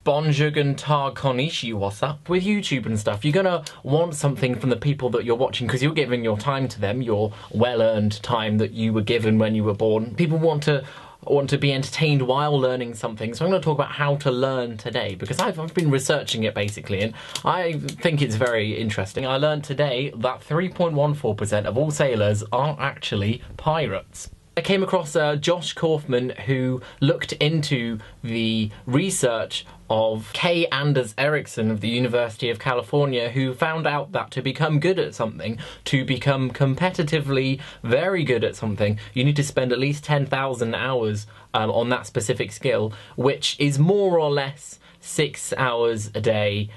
Bonjour, guten tag, konnichiwa, what's up? With YouTube and stuff, you're gonna want something from the people that you're watching because you're giving your time to them, your well-earned time that you were given when you were born. People want to be entertained while learning something, so I'm going to talk about how to learn today because I've been researching it basically and I think it's very interesting. I learned today that 3.14% of all sailors are actually pirates. I came across Josh Kaufman, who looked into the research of K. Anders Ericsson of the University of California, who found out that to become good at something, to become competitively very good at something, you need to spend at least 10,000 hours on that specific skill, which is more or less 6 hours a day,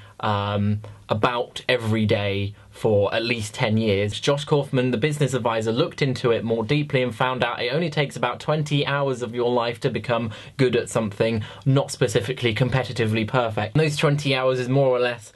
about every day for at least 10 years. Josh Kaufman, the business advisor, looked into it more deeply and found out it only takes about 20 hours of your life to become good at something, not specifically competitively perfect. And those 20 hours is more or less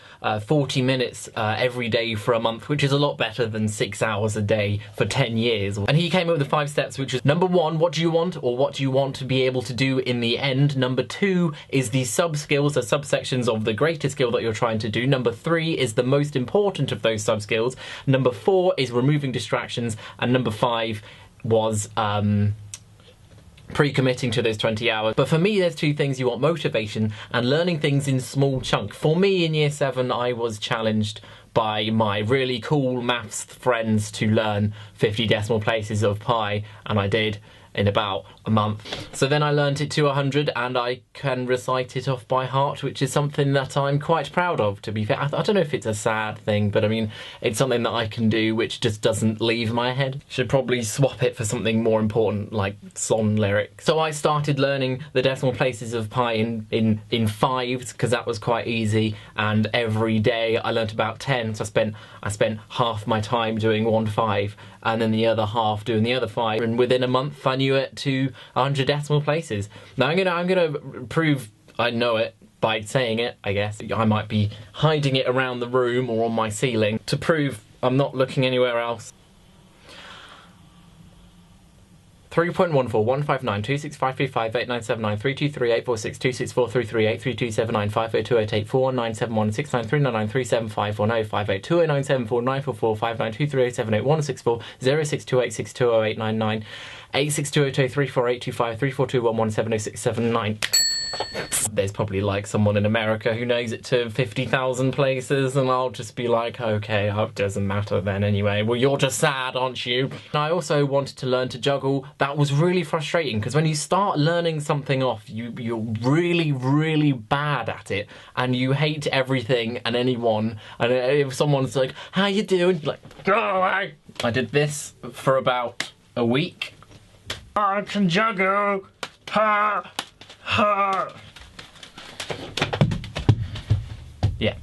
40 minutes every day for a month, which is a lot better than 6 hours a day for 10 years. And he came up with the 5 steps, which is number 1, what do you want, or what do you want to be able to do in the end? Number 2 is the sub-skills, or subsections of the greater skill that you're trying to do. Number 3 is the most important of those sub-skills. Number 4 is removing distractions. And number 5 was pre-committing to those 20 hours. But for me, there's 2 things. You want motivation and learning things in small chunks. For me, in year 7, I was challenged by my really cool maths friends to learn 50 decimal places of pi, and I did in about a month. So then I learnt it to 100 and I can recite it off by heart, which is something that I'm quite proud of, to be fair. I don't know if it's a sad thing, but I mean, it's something that I can do which just doesn't leave my head. Should probably swap it for something more important, like song lyrics. So I started learning the decimal places of pi in fives, because that was quite easy, and every day I learnt about 10, so I spent half my time doing 1 5, and then the other half doing the other 5, and within a month I knew it to 100 decimal places. Now I'm gonna prove I know it by saying it, I guess. I might be hiding it around the room or on my ceiling to prove I'm not looking anywhere else. 3.14, 159, 265, 35, 8979, 323, 846, 264, 338, 3279, 502, 884, 971, 69399, 375, 10, 582, 0974, 944, 592, 3878, 164, 0628, 6208, 99, 86202, 34825, 342, 1170679. There's probably like someone in America who knows it to 50,000 places, and I'll just be like, okay, it doesn't matter then anyway. Well, you're just sad, aren't you? And I also wanted to learn to juggle. That was really frustrating because when you start learning something off, you're really, really bad at it, and you hate everything and anyone. And if someone's like, "How you doing?" You're like, "Go away." I did this for about a week. I can juggle. Ha. Yeah,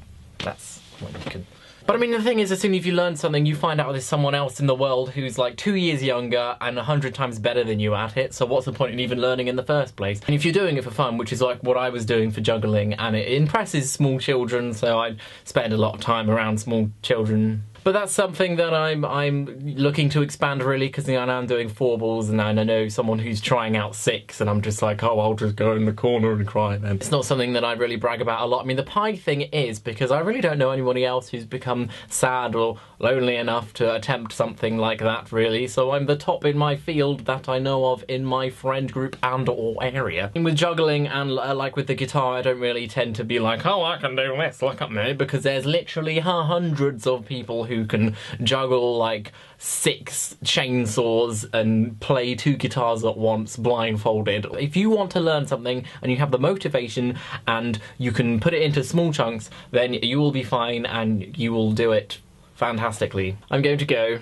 that's what you can. But I mean, the thing is, as soon as you learn something, you find out there's someone else in the world who's like 2 years younger and 100 times better than you at it, so what's the point in even learning in the first place? And if you're doing it for fun, which is like what I was doing for juggling, and it impresses small children, so I spend a lot of time around small children. But that's something that I'm looking to expand really, because I know I'm doing 4 balls and I know someone who's trying out 6, and I'm just like, oh, I'll just go in the corner and cry then. It's not something that I really brag about a lot. I mean, the pie thing is because I really don't know anybody else who's become sad or lonely enough to attempt something like that, really. So I'm the top in my field that I know of in my friend group and or area. And with juggling and like with the guitar, I don't really tend to be like, oh, I can do this, look at me, because there's literally hundreds of people who can juggle like 6 chainsaws and play 2 guitars at once blindfolded. If you want to learn something and you have the motivation and you can put it into small chunks, then you will be fine and you will do it fantastically. I'm going to go.